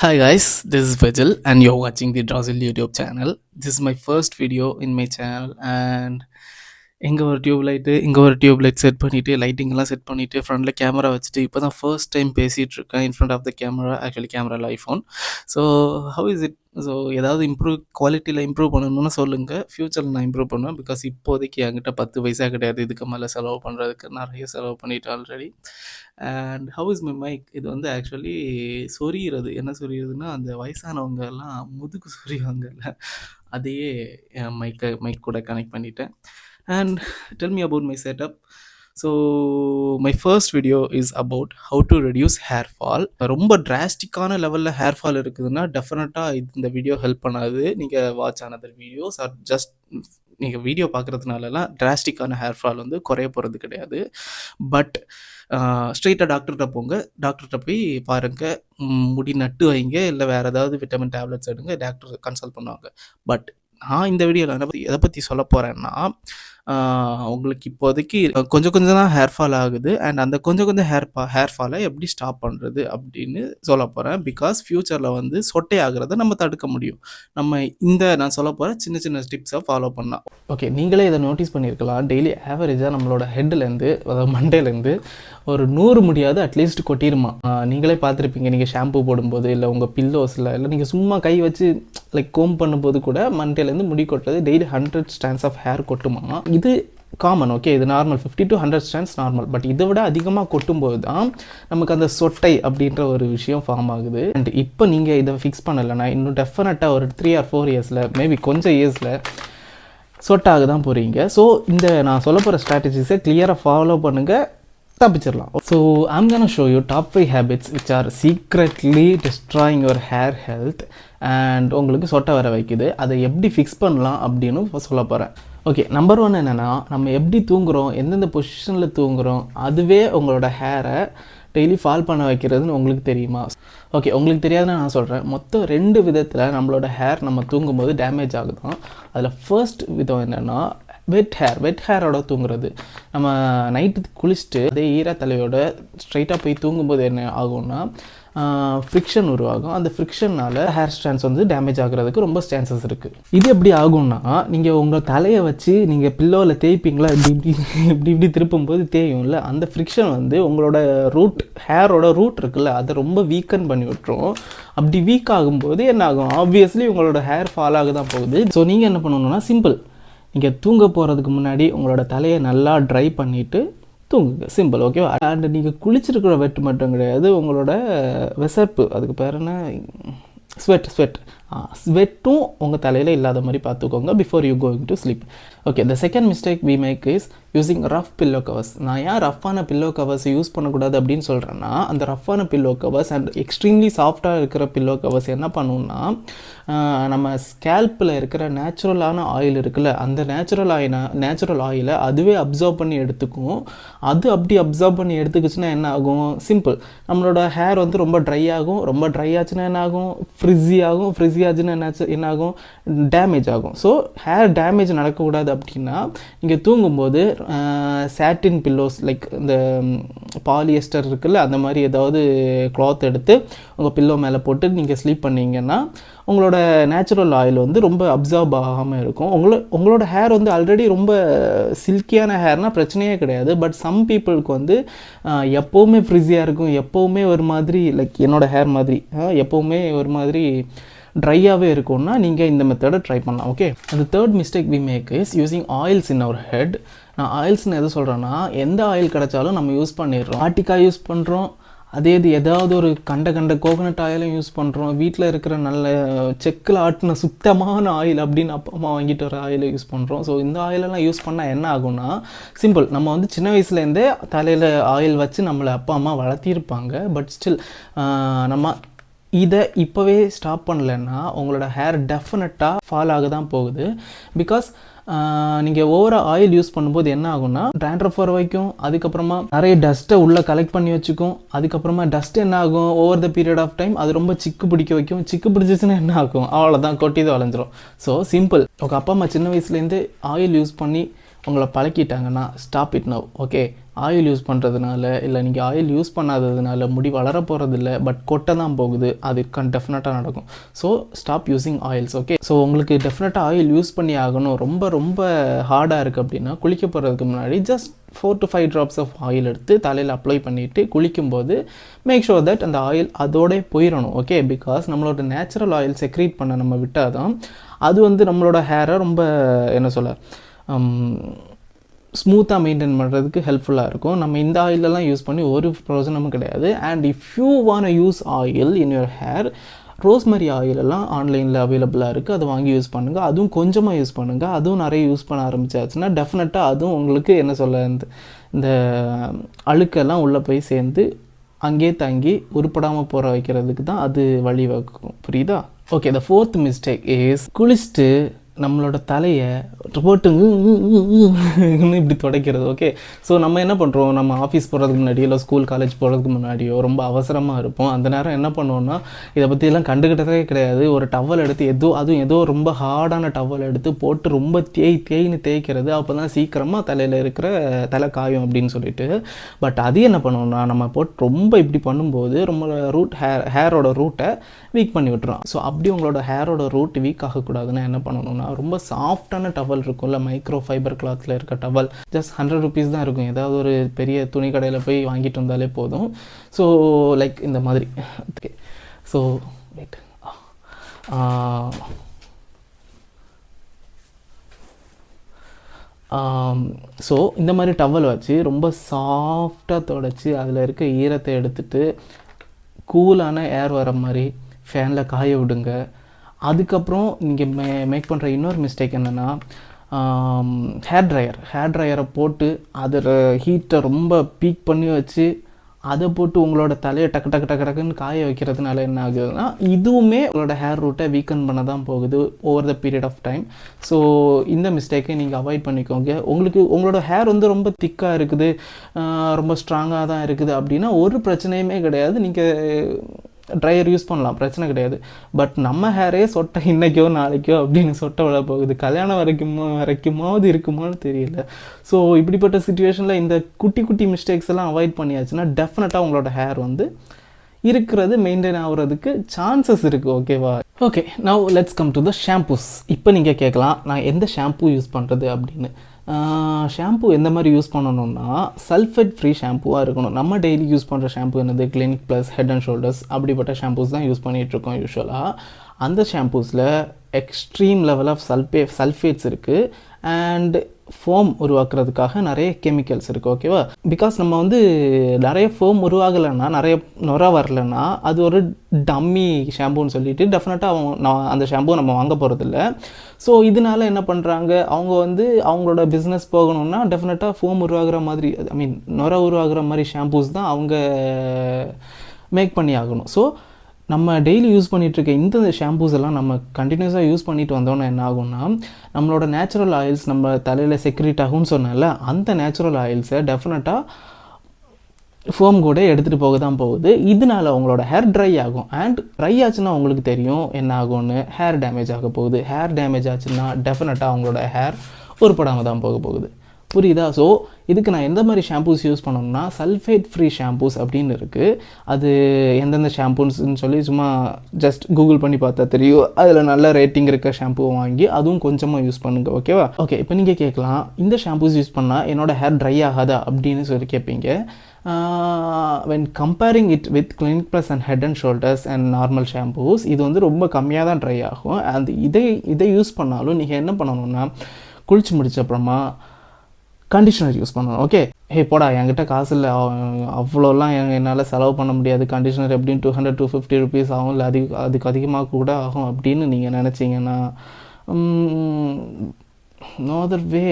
Hi guys, this is Vijil and you're watching the Drozzle YouTube channel. This is my first video in my channel and இங்கே ஒரு tube light set பண்ணிவிட்டு லைட்டிங்லாம் set பண்ணிவிட்டு ஃப்ரண்டில் camera வச்சுட்டு இப்போ தான் first time பேசிகிட்டு இருக்கேன் in front of the camera. Actually கேமராவில் iPhone. So how is it? So ஏதாவது குவாலிட்டியில் இம்ப்ரூவ் பண்ணணும்னு சொல்லுங்கள். ஃப்யூச்சரில் நான் இம்ப்ரூவ் பண்ணுவேன். பிகாஸ் இப்போதைக்கு என்கிட்ட 10 பைசா கிடையாது இதுக்கு மேலே செலவு பண்ணுறதுக்கு. நிறைய செலவு பண்ணிவிட்டு already. And how is my mic? இது வந்து ஆக்சுவலி சொரியிறது. என்ன சொரியிறதுன்னா, அந்த வயசானவங்க எல்லாம் முதுகு சொரிவாங்கல்ல, அதையே என் மைக் கூட கனெக்ட் பண்ணிட்டேன். And tell me about my setup. So my first video is about how to reduce hair fall. ரொம்ப டிராஸ்டிக்கான லெவலில் ஹேர் ஃபால் இருக்குதுன்னா டெஃபினட்டாக இந்த வீடியோ ஹெல்ப் பண்ணாது. நீங்கள் watch another videos are just நீங்கள் வீடியோ பார்க்குறதுனாலலாம் டிராஸ்டிக்கான ஹேர் ஃபால் வந்து குறைய போகிறது கிடையாது. பட் ஸ்ட்ரெயிட்டாக டாக்டர்கிட்ட போங்க. டாக்டர்கிட்ட போய் பாருங்கள், முடி நட்டு வைங்க, இல்லை வேறு ஏதாவது விட்டமின் டேப்லெட்ஸ் எடுங்க, டாக்டர் கன்சல்ட் பண்ணுவாங்க. பட் நான் இந்த வீடியோவில் எதை பற்றி சொல்ல போகிறேன்னா, உங்களுக்கு இப்போதைக்கு கொஞ்சம் தான் ஹேர் ஃபால் ஆகுது. அண்ட் அந்த கொஞ்சம் ஹேர் ஃபாலை எப்படி ஸ்டாப் பண்ணுறது அப்படின்னு சொல்ல போகிறேன். பிகாஸ் ஃப்யூச்சரில் வந்து சொட்டை ஆகிறத நம்ம தடுக்க முடியும். நம்ம நான் சொல்ல போகிற சின்ன டிப்ஸை ஃபாலோ பண்ணலாம். ஓகே, நீங்களே இதை நோட்டீஸ் பண்ணியிருக்கலாம். டெய்லி ஆவரேஜாக நம்மளோட ஹெட்லேருந்து, அதாவது மண்டேலேருந்து ஒரு 100 முடியாது அட்லீஸ்ட் கொட்டிடுமா. நீங்களே பார்த்துருப்பீங்க. நீங்கள் ஷாம்பு போடும்போது, இல்லை உங்கள் பில்லோஸில், இல்லை நீங்கள் சும்மா கை வச்சு லைக் கோம் பண்ணும்போது கூட மண்டேலேருந்து முடி கொட்டுறது. டெய்லி 100 ஸ்டாண்ட்ஸ் ஆஃப் ஹேர் கொட்டுமா. இது காமன். ஓகே, இது normal. 50 to 100 strands normal. But இதை விட அதிகமாக கொட்டும்போது தான் நமக்கு அந்த சொட்டை அப்படின்ற ஒரு விஷயம் ஃபார்ம் ஆகுது. அண்ட் இப்போ நீங்கள் இதை ஃபிக்ஸ் பண்ணலைன்னா இன்னும் டெஃபினட்டாக ஒரு 3 or 4 இயர்ஸில், மேபி கொஞ்சம் இயர்ஸில் சொட்டாக தான் போகிறீங்க. ஸோ இந்த நான் சொல்ல போகிற ஸ்ட்ராட்டஜிஸை கிளியராக ஃபாலோ பண்ணுங்கள், தப்பிச்சிடலாம். So I'm gonna show you top 5 habits which are secretly destroying your hair health and உங்களுக்கு சொட்டை வர வைக்குது. அதை எப்படி ஃபிக்ஸ் பண்ணலாம் அப்படின்னு சொல்ல போகிறேன். ஓகே, நம்பர் 1 என்னென்னா, நம்ம எப்படி தூங்குகிறோம், எந்தெந்த பொசிஷனில் தூங்குகிறோம், அதுவே உங்களோட ஹேரை டெய்லி ஃபால் பண்ண வைக்கிறதுன்னு உங்களுக்கு தெரியுமா? ஓகே, உங்களுக்கு தெரியாதுன்னு நான் சொல்கிறேன். மொத்தம் 2 விதத்தில் நம்மளோட ஹேர் நம்ம தூங்கும்போது டேமேஜ் ஆகுதான். அதில் ஃபர்ஸ்ட் விதம் என்னென்னா வெட் ஹேரோட தூங்குறது. நம்ம நைட்டு குளிச்சுட்டு அதே ஈரத்தலையோட ஸ்ட்ரைட்டாக போய் தூங்கும்போது என்ன ஆகும்னா ஃப்ரிக்ஷன் உருவாகும். அந்த ஃப்ரிக்ஷனால் ஹேர் ஸ்ட்ராண்ட்ஸ் வந்து டேமேஜ் ஆகிறதுக்கு ரொம்ப சான்சஸ் இருக்குது. இது எப்படி ஆகும்னா, நீங்கள் உங்கள் தலையை வச்சு நீங்கள் பில்லோவில் தேய்ப்பீங்களா, இப்படி திருப்பும்போது தேயும்ல, அந்த ஃப்ரிக்ஷன் வந்து உங்களோட ஹேரோட ரூட் இருக்குல்ல, அதை ரொம்ப வீக்கன் பண்ணி விட்டுரும். அப்படி வீக் ஆகும்போது என்ன ஆகும், ஆப்வியஸ்லி உங்களோட ஹேர் ஃபால் ஆக தான் போகுது. ஸோ நீங்கள் என்ன பண்ணணும்னா, சிம்பிள், நீங்கள் தூங்க போகிறதுக்கு முன்னாடி உங்களோட தலையை நல்லா ட்ரை பண்ணிவிட்டு தூங்குங்க. சிம்பிள். ஓகேவா? அண்ட் நீங்கள் குளிச்சிருக்கிற வெட்டு மட்டும் கிடையாது, உங்களோட விசர்ப்பு, அதுக்கு பேர் என்ன, ஸ்வெட்டும் உங்கள் தலையில் இல்லாத மாதிரி பார்த்துக்கோங்க before you going to sleep. Okay, the second mistake we make is using rough pillow covers. நான் ஏன் ரஃப்பான பில்லோ கவர்ஸ் யூஸ் பண்ணக்கூடாது அப்படின்னு சொல்கிறேன்னா, அந்த ரஃப்பான பில்லோ கவர்ஸ் அண்ட் எக்ஸ்ட்ரீம்லி சாஃப்டாக இருக்கிற பில்லோ கவர்ஸ் என்ன பண்ணுன்னா, நம்ம ஸ்கேல்பில் இருக்கிற நேச்சுரலான ஆயில் இருக்குல்ல, அந்த நேச்சுரல் ஆயிலை அதுவே அப்சர்வ் பண்ணி எடுத்துக்கும். அது அப்படி அப்சர்வ் பண்ணி எடுத்துக்கிச்சுன்னா என்ன ஆகும், சிம்பிள், நம்மளோட ஹேர் வந்து ரொம்ப ட்ரை ஆகும். ரொம்ப ட்ரை ஆச்சுன்னா என்ன ஆகும், ஃப்ரிஸி ஆச்சுன்னா என்ன ஆகும், டேமேஜ் ஆகும். ஸோ ஹேர் டேமேஜ் நடக்கக்கூடாது அப்படின்னா, நீங்கள் தூங்கும்போது சாட்டின் பில்லோஸ், லைக் இந்த பாலியஸ்டர் இருக்குல்ல, அந்த மாதிரி ஏதாவது கிளாத் எடுத்து உங்கள் பில்லோ மேலே போட்டு நீங்கள் ஸ்லீப் பண்ணிங்கன்னா உங்களோட நேச்சுரல் ஆயில் வந்து ரொம்ப அப்சர்வ் ஆகாமல் இருக்கும். உங்களோட ஹேர் வந்து ஆல்ரெடி ரொம்ப சில்கியான ஹேர்னால் பிரச்சனையே கிடையாது. பட் சம் பீப்புளுக்கு வந்து எப்போவுமே ஃப்ரிஸியாக இருக்கும், எப்போவுமே ஒரு மாதிரி, லைக் என்னோடய ஹேர் மாதிரி எப்போவுமே ஒரு மாதிரி ட்ரையாகவே இருக்கும்னா நீங்கள் இந்த மெத்தடை ட்ரை பண்ணலாம். ஓகே, அந்த third mistake we make is using oils in our head. நான் ஆயில்ஸ்னு எது சொல்கிறேன்னா, எந்த ஆயில் கிடைச்சாலும் நம்ம யூஸ் பண்ணிடுறோம். ஆட்டிக்காய் யூஸ் பண்ணுறோம், ஏதாவது ஒரு கண்ட கோகனட் ஆயிலும் யூஸ் பண்ணுறோம். வீட்டில் இருக்கிற நல்ல செக்கில் ஆட்டின சுத்தமான ஆயில் அப்படின்னு அப்பா அம்மா வாங்கிட்டு வர ஆயில் யூஸ் பண்ணுறோம். ஸோ இந்த ஆயிலெல்லாம் யூஸ் பண்ணால் என்ன ஆகும்னா, சிம்பிள், நம்ம வந்து சின்ன வயசுலேருந்தே தலையில் ஆயில் வச்சு நம்மளை அப்பா அம்மா வளர்த்திருப்பாங்க. பட் ஸ்டில் நம்ம இதை இப்போவே ஸ்டாப் பண்ணலைன்னா உங்களோட ஹேர் டெஃபினட்டாக ஃபால் ஆக தான் போகுது. பிகாஸ் நீங்கள் ஓவராக ஆயில் யூஸ் பண்ணும்போது என்ன ஆகும்னா, டேண்ட்ரஃப் வர வைக்கும். அதுக்கப்புறமா நிறைய டஸ்ட்டை உள்ளே கலெக்ட் பண்ணி வச்சுக்கும். அதுக்கப்புறமா டஸ்ட் என்ன ஆகும், over the period of time அது ரொம்ப சிக்கு பிடிக்க வைக்கும். சிக்கு பிடிச்சிச்சுன்னா என்ன ஆகும், அவ்வளோதான், கொட்டி வளைஞ்சிரும். ஸோ சிம்பிள், உங்கள் அப்பா அம்மா சின்ன வயசுலேருந்து ஆயில் யூஸ் பண்ணி உங்களை பழக்கிட்டாங்கன்னா stop it now. Okay, oil use பண்ணுறதுனால இல்லை நீங்கள் ஆயில் யூஸ் பண்ணாததுனால முடி வளர போகிறதில்ல, பட் கொட்டை தான் போகுது, அது டெஃபினட்டாக நடக்கும். So stop using oils. Okay, so உங்களுக்கு டெஃபினட்டாக ஆயில் யூஸ் பண்ணி ஆகணும், ரொம்ப ரொம்ப ஹார்டாக இருக்குது அப்படின்னா குளிக்க போகிறதுக்கு முன்னாடி just 4 to 5 drops of oil எடுத்து தலையில் அப்ளை பண்ணிவிட்டு குளிக்கும்போது மேக் ஷுர் தட் அந்த ஆயில் அதோட போயிடணும். ஓகே, பிகாஸ் நம்மளோட நேச்சுரல் ஆயில் செக்ரீட் பண்ண நம்ம விட்டால் தான் அது வந்து நம்மளோட ஹேரை ரொம்ப என்ன சொல்ல ஸ்மூத்தாக மெயின்டைன் பண்ணுறதுக்கு ஹெல்ப்ஃபுல்லாக இருக்கும். நம்ம இந்த ஆயிலெல்லாம் யூஸ் பண்ணி ஒரு ப்ரோஜனமும் கிடையாது. And if you want use oil in your hair, rosemary ஆயிலெல்லாம் ஆன்லைனில் அவைலபிளாக இருக்குது, அதை வாங்கி யூஸ் பண்ணுங்கள். அதுவும் கொஞ்சமாக யூஸ் பண்ணுங்கள். அதுவும் நிறைய யூஸ் பண்ண ஆரம்பிச்சாச்சுன்னா டெஃபினட்டாக அதுவும் உங்களுக்கு என்ன சொல்ல இந்த அழுக்கெல்லாம் உள்ளே போய் சேர்ந்து அங்கேயே தங்கி உருப்படாமல் போகிற வைக்கிறதுக்கு தான் அது வழிவகுக்கும். புரியுதா? Okay, the 4th mistake is குளிச்சுட்டு நம்மளோட தலையை போட்டு இப்படி துடைக்கிறது. ஓகே, ஸோ நம்ம என்ன பண்ணுறோம், நம்ம ஆஃபீஸ் போகிறதுக்கு முன்னாடியோ இல்லை ஸ்கூல் காலேஜ் போகிறதுக்கு முன்னாடியோ ரொம்ப அவசரமாக இருப்போம். அந்த நேரம் என்ன பண்ணுவோன்னா இதை பற்றியெல்லாம் கண்டுக்கிட்டதே கிடையாது. ஒரு டவல் எடுத்து ஏதோ ரொம்ப ஹார்டான டவல் எடுத்து போட்டு ரொம்ப தேய்ன்னு தேய்க்கிறது. அப்போ தான் சீக்கிரமாக தலையில் இருக்கிற தலை காயும் அப்படின்னு சொல்லிட்டு. பட் அது என்ன பண்ணுவோம்னா நம்ம போட்டு ரொம்ப இப்படி பண்ணும்போது ரொம்ப ஹேரோட ரூட்டை வீக் பண்ணி விட்டுரும். ஸோ அப்படி உங்களோட ஹேரோட ரூட் வீக் ஆகக்கூடாதுன்னா என்ன பண்ணணும்னா ரொம்ப சாஃப்டான டவல் இருக்கும்ல, மைக்ரோ ஃபைபர் கிளாத்தில் இருக்க டவல், ஜஸ்ட் 100 rupees தான் இருக்கும். ஏதாவது ஒரு பெரிய துணி கடையில் போய் வாங்கிட்டு வந்தாலே போதும். ஸோ லைக் இந்த மாதிரி. ஓகே, ஸோ வெயிட், ஸோ இந்த மாதிரி டவல் வச்சு ரொம்ப சாஃப்டாக துடைச்சி அதில் இருக்க ஈரத்தை எடுத்துகிட்டு கூலான ஏர் வர மாதிரி ஃபேனில் காய விடுங்க. அதுக்கப்புறம் நீங்கள் மேக் பண்ணுற இன்னொரு மிஸ்டேக் என்னென்னா ஹேர் ட்ரையரை போட்டு அதில் ஹீட்டை ரொம்ப பீக் பண்ணி வச்சு அதை போட்டு உங்களோட தலையை டக்குன்னு காய வைக்கிறதுனால என்ன ஆகுதுன்னா இதுவுமே உங்களோட ஹேர் ரூட்டை வீக்கன் பண்ண தான் போகுது over the period of time. So இந்த மிஸ்டேக்கை நீங்கள் அவாய்ட் பண்ணிக்கோங்க. உங்களோட ஹேர் வந்து ரொம்ப திக்காக இருக்குது, ரொம்ப ஸ்ட்ராங்காக தான் இருக்குது அப்படின்னா ஒரு பிரச்சனையுமே கிடையாது, நீங்கள் ட்ரையர் யூஸ் பண்ணலாம், பிரச்சனை கிடையாது. பட் நம்ம ஹேரே சொட்டை இன்றைக்கோ நாளைக்கோ அப்படின்னு சொட்டை விட போகுது, கல்யாணம் வரைக்குமாவது இருக்குமான்னு தெரியல. ஸோ இப்படிப்பட்ட சுச்சுவேஷனில் இந்த குட்டி மிஸ்டேக்ஸ் எல்லாம் அவாய்ட் பண்ணியாச்சுன்னா டெஃபினட்டாக உங்களோட ஹேர் வந்து இருக்கிறது மெயின்டைன் ஆகுறதுக்கு சான்சஸ் இருக்குது. ஓகேவா? Okay, now let's come to the shampoos. இப்போ நீங்கள் கேட்கலாம் நான் எந்த ஷாம்பூ யூஸ் பண்ணுறது அப்படின்னு. ஷாம்பூ எந்த மாதிரி யூஸ் பண்ணணும்னா சல்ஃபேட் ஃப்ரீ ஷாம்பூவாக இருக்கணும். நம்ம டெய்லி யூஸ் பண்ணுற ஷாம்பூ என்னது, clinic plus, head and shoulders அப்படிப்பட்ட ஷாம்பூஸ் தான் யூஸ் பண்ணிகிட்ருக்கோம் யூஸ்வலாக. அந்த ஷாம்பூஸில் எக்ஸ்ட்ரீம் லெவல் ஆஃப் சல்ஃபேட்ஸ் இருக்குது அண்ட் ஃபோம் உருவாக்குறதுக்காக நிறைய கெமிக்கல்ஸ் இருக்குது. ஓகேவா? பிகாஸ் நம்ம வந்து நிறைய ஃபோம் உருவாகலைன்னா, நிறைய நுர வரலைன்னா அது ஒரு டம்மி ஷாம்புன்னு சொல்லிட்டு டெஃபினட்டாக அந்த ஷாம்பு நம்ம வாங்க போகிறதில்ல. ஸோ இதனால என்ன பண்ணுறாங்க, அவங்க வந்து அவங்களோட பிஸ்னஸ் போகணுன்னா டெஃபினட்டாக ஃபோம் உருவாகிற மாதிரி, நுர உருவாகிற மாதிரி ஷாம்பூஸ் தான் அவங்க மேக் பண்ணி ஆகணும். ஸோ நம்ம டெய்லி யூஸ் பண்ணிகிட்ருக்க இந்த ஷாம்பூஸ் எல்லாம் நம்ம கண்டினியூஸாக யூஸ் பண்ணிட்டு வந்தோன்னா என்ன ஆகும்னா நம்மளோட நேச்சுரல் ஆயில்ஸ் நம்ம தலையில் செக்ரீட் ஆகும்னு சொன்னால அந்த நேச்சுரல் ஆயில்ஸை டெஃபினட்டாக ஃபோம் கூட எடுத்துகிட்டு போக தான் போகுது. இதனால உங்களோட ஹேர் ட்ரை ஆகும். அண்ட் ட்ரை ஆச்சுன்னா உங்களுக்கு தெரியும் என்ன ஆகும்னு, ஹேர் டேமேஜ் ஆக போகுது. ஹேர் டேமேஜ் ஆச்சுன்னா டெஃபினட்டாக அவங்களோட ஹேர் உருப்படாமல் தான் போக போகுது. புரியுதா? ஸோ இதுக்கு நான் எந்த மாதிரி ஷாம்பூஸ் யூஸ் பண்ணணும்னா சல்ஃபேட் ஃப்ரீ ஷாம்பூஸ் அப்படின்னு இருக்குது. அது எந்தெந்த ஷாம்பூஸ்ன்னு சொல்லி சும்மா ஜஸ்ட் கூகுள் பண்ணி பார்த்தா தெரியும். அதில் நல்ல ரேட்டிங் இருக்க ஷாம்பூவை வாங்கி அதுவும் கொஞ்சமாக யூஸ் பண்ணுங்க. ஓகேவா? ஓகே, இப்போ நீங்கள் கேட்கலாம் இந்த ஷாம்பூஸ் யூஸ் பண்ணால் என்னோடய ஹேர் ட்ரை ஆகாதா அப்படின்னு சொல்லி கேட்பீங்க. when comparing it with Clinic Plus and Head and Shoulders and normal shampoos இது வந்து ரொம்ப கம்மியாக தான் ட்ரை ஆகும். அண்ட் இதை யூஸ் பண்ணாலும் நீங்கள் என்ன பண்ணணும்னா குளிச்சு முடிச்ச அப்புறமா கண்டிஷனர் யூஸ் பண்ணணும். ஓகே, போடா என்கிட்ட காசு இல்லை, அவ்வளோலாம் என்னால் செலவு பண்ண முடியாது, கண்டிஷனர் எப்படின்னு 200-250 rupees ஆகும், இல்லை அதுக்கு அதிகமாக கூட ஆகும் அப்படின்னு நீங்கள் நினச்சிங்கன்னா நோ அதர் வே.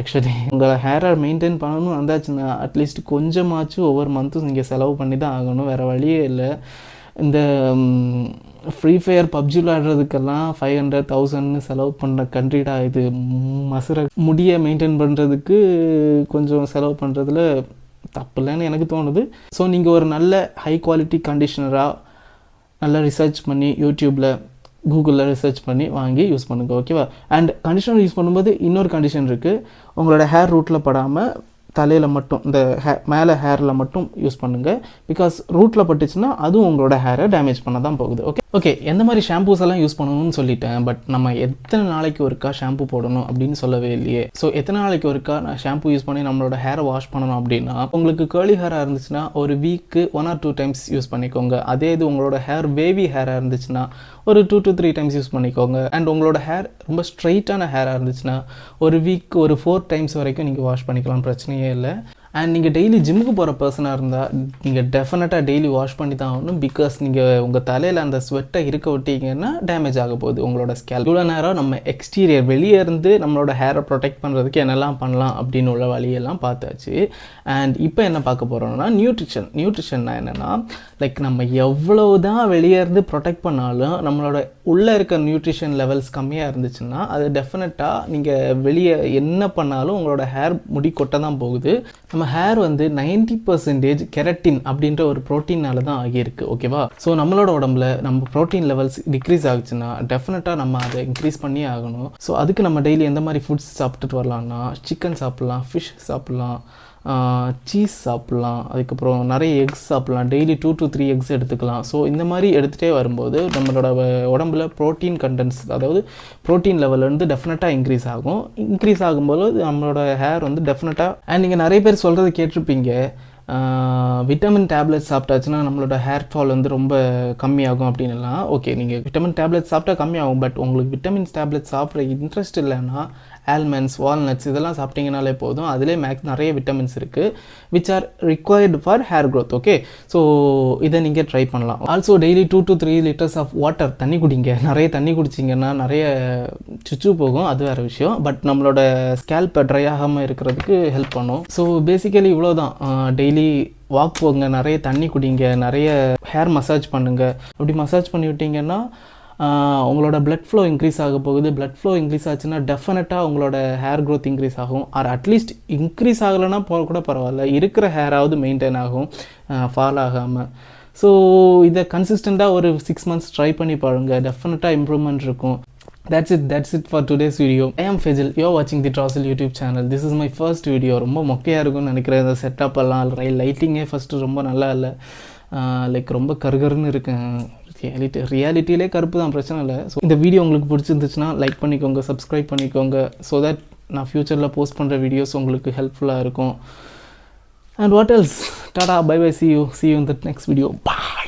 ஆக்சுவலி உங்களை ஹேரை மெயின்டைன் பண்ணணும் வந்தாச்சுன்னா அட்லீஸ்ட் கொஞ்சமாச்சும் ஒவ்வொரு மந்த்தும் நீங்கள் செலவு பண்ணி தான் ஆகணும், வேறு வழியே இல்லை. இந்த ஃப்ரீ ஃபயர் பப்ஜி விளையாடுறதுக்கெல்லாம் 500,000 செலவு பண்ணுற கண்ட்ரிடா இது. முடியை மெயின்டைன் பண்ணுறதுக்கு கொஞ்சம் செலவு பண்ணுறதுல தப்பு இல்லைன்னு எனக்கு தோணுது. ஸோ நீங்கள் ஒரு நல்ல ஹை குவாலிட்டி கண்டிஷனராக நல்லா ரிசர்ச் பண்ணி யூடியூப்பில் கூகுளில் ரிசர்ச் பண்ணி வாங்கி யூஸ் பண்ணுங்கள், ஓகேவா? அண்ட் கண்டிஷனர் யூஸ் பண்ணும்போது இன்னொரு கண்டிஷன் இருக்குது. உங்களோட ஹேர் ரூட்டில் படாமல் தலையில் மட்டும், இந்த மேலே ஹேரில் மட்டும் யூஸ் பண்ணுங்கள். பிகாஸ் ரூட்டில் பட்டுச்சுன்னா அதுவும் உங்களோட ஹேரை டேமேஜ் பண்ண தான் போகுது. ஓகே, எந்த மாதிரி ஷாம்பூஸ் எல்லாம் யூஸ் பண்ணணும்னு சொல்லிட்டேன். பட் நம்ம எத்தனை நாளைக்கு ஒருக்கா ஷாம்பு போடணும் அப்படின்னு சொல்லவே இல்லையே. ஸோ எத்தனை நாளைக்கு ஒருக்கா நான் ஷாம்பு யூஸ் பண்ணி நம்மளோட ஹேரை வாஷ் பண்ணணும் அப்படின்னா, உங்களுக்கு கேர்லி ஹேராக இருந்துச்சுன்னா ஒரு வீக்கு 1 or 2 times யூஸ் பண்ணிக்கோங்க. அதே இது உங்களோட ஹேர் வேவி ஹேராக இருந்துச்சுன்னா ஒரு 2 to 3 times யூஸ் பண்ணிக்கோங்க. அண்ட் உங்களோட ஹேர் ரொம்ப ஸ்ட்ரைட்டான ஹேராக இருந்துச்சுன்னா ஒரு வீக் ஒரு 4 times வரைக்கும் நீங்கள் வாஷ் பண்ணிக்கலாம், பிரச்சனையே இல்லை. அண்ட் நீங்கள் டெய்லி ஜிம்முக்கு போகிற பர்சனாக இருந்தால் நீங்கள் டெஃபினட்டாக டெய்லி வாஷ் பண்ணி தான் ஆகணும். பிகாஸ் நீங்கள் உங்கள் தலையில் அந்த ஸ்வெட்டை இருக்க விட்டீங்கன்னா டேமேஜ் ஆக போகுது உங்களோட ஸ்கேல்ப். இவ்வளோ நேரம் நம்ம எக்ஸ்டீரியர் வெளியே இருந்து நம்மளோட ஹேரை ப்ரொடெக்ட் பண்ணுறதுக்கு என்னெல்லாம் பண்ணலாம் அப்படின்னு உள்ள வழியெல்லாம் பார்த்தாச்சு. அண்ட் இப்போ என்ன பார்க்க போகிறோம்னா நியூட்ரிஷன்னா என்னென்னா, லைக் நம்ம எவ்வளோ தான் வெளியே இருந்து ப்ரொடெக்ட் பண்ணாலும் நம்மளோட உள்ளே இருக்க நியூட்ரிஷன் லெவல்ஸ் கம்மியாக இருந்துச்சுன்னா அது டெஃபினட்டாக நீங்கள் வெளியே என்ன பண்ணாலும் உங்களோட ஹேர் முடி கொட்ட தான் போகுது. நம்ம ஹேர் வந்து 90% கெரட்டின் அப்படின்ற ஒரு ப்ரோட்டீனால தான் ஆகியிருக்கு, ஓகேவா? ஸோ நம்மளோட உடம்புல நம்ம ப்ரோட்டீன் லெவல்ஸ் டிக்ரீஸ் ஆகுச்சுன்னா டெஃபினட்டாக நம்ம அதை இன்க்ரீஸ் பண்ணி ஆகணும். ஸோ அதுக்கு நம்ம டெய்லி எந்த மாதிரி ஃபுட்ஸ் சாப்பிட்டுட்டு வரலாம்னா, சிக்கன் சாப்பிட்லாம், ஃபிஷ் சாப்பிட்லாம், சீஸ் சாப்பிட்லாம், அதுக்கப்புறம் நிறைய எக்ஸ் சாப்பிட்லாம். டெய்லி 2 to 3 eggs எடுத்துக்கலாம். ஸோ இந்த மாதிரி எடுத்துகிட்டே வரும்போது நம்மளோட உடம்புல ப்ரோட்டீன் கண்டென்ட்ஸ், அதாவது ப்ரோட்டீன் லெவல் வந்து டெஃபினட்டாக இன்க்ரீஸ் ஆகும். இன்க்ரீஸ் ஆகும்போது நம்மளோட ஹேர் வந்து டெஃபினட்டாக. அண்ட் நீங்கள் நிறைய பேர் சொல்கிறது கேட்டிருப்பீங்க, விட்டமின் டேப்லெட் சாப்பிட்டாச்சுன்னா நம்மளோட ஹேர் ஃபால் வந்து ரொம்ப கம்மியாகும் அப்படின்லாம். ஓகே, நீங்கள் விட்டமின் டேப்லெட் சாப்பிட்டா கம்மியாகும். பட் உங்களுக்கு விட்டமின்ஸ் டேப்லெட் சாப்பிட்ற இன்ட்ரெஸ்ட் இல்லைன்னா ஆல்மண்ட்ஸ், வால்நட்ஸ் இதெல்லாம் சாப்பிட்டீங்கனாலே போதும். அதிலே நிறைய விட்டமின்ஸ் இருக்குது which are required for hair growth. Okay, so இதை நீங்கள் ட்ரை பண்ணலாம். Also daily 2 to 3 liters of water, தண்ணி குடிங்க. நிறைய தண்ணி குடிச்சிங்கன்னா நிறைய சுச்சு போகும், அது வேறு விஷயம். பட் நம்மளோட ஸ்கேல்ப் ட்ரை ஆகாமல் இருக்கிறதுக்கு ஹெல்ப் பண்ணும். ஸோ பேசிக்கலி இவ்வளோ தான். டெய்லி வாக் போங்க, நிறைய தண்ணி குடிங்க, நிறைய ஹேர் மசாஜ் பண்ணுங்கள். அப்படி மசாஜ் பண்ணி விட்டிங்கன்னா உங்களோட பிளட் ஃப்ளோ இன்க்ரீஸ் ஆக போகுது. பிளட் ஃப்ளோ இன்க்ரீஸ் ஆச்சுன்னா டெஃபினட்டாக உங்களோட ஹேர் க்ரோத் இன்க்ரீஸ் ஆகும். ஆர் அட்லீஸ்ட் இன்க்ரீஸ் ஆகலைன்னா கூட பரவாயில்ல, இருக்கிற ஹேராவது மெயின்டைன் ஆகும், ஃபால் ஆகாமல். ஸோ இதை கன்சிஸ்டண்ட்டாக ஒரு 6 months ட்ரை பண்ணி பாருங்கள், டெஃபினட்டாக இம்ப்ரூவ்மெண்ட் இருக்கும். That's it for today's video. I am Fajil. You're watching the Drossel YouTube channel. This is my first video. ரொம்ப மொக்கையாக இருக்கும்னு நினைக்கிறேன். இந்த செட்டப் எல்லாம் லைட்டிங்கே ஃபஸ்ட்டு ரொம்ப நல்லா இல்லை, லைக் ரொம்ப கருகருன்னு இருக்கேன். ரியாலிட்டியிலே கருப்பு தான், பிரச்சனை இல்லை. ஸோ இந்த வீடியோ உங்களுக்கு பிடிச்சிருந்துச்சுன்னா லைக் பண்ணிக்கோங்க, சப்ஸ்கிரைப் பண்ணிக்கோங்க. ஸோ தட் நான் ஃப்யூச்சரில் போஸ்ட் பண்ணுற வீடியோஸ் உங்களுக்கு ஹெல்ப்ஃபுல்லாக இருக்கும். And what else, tata, bye bye, see you in the next video. Bye.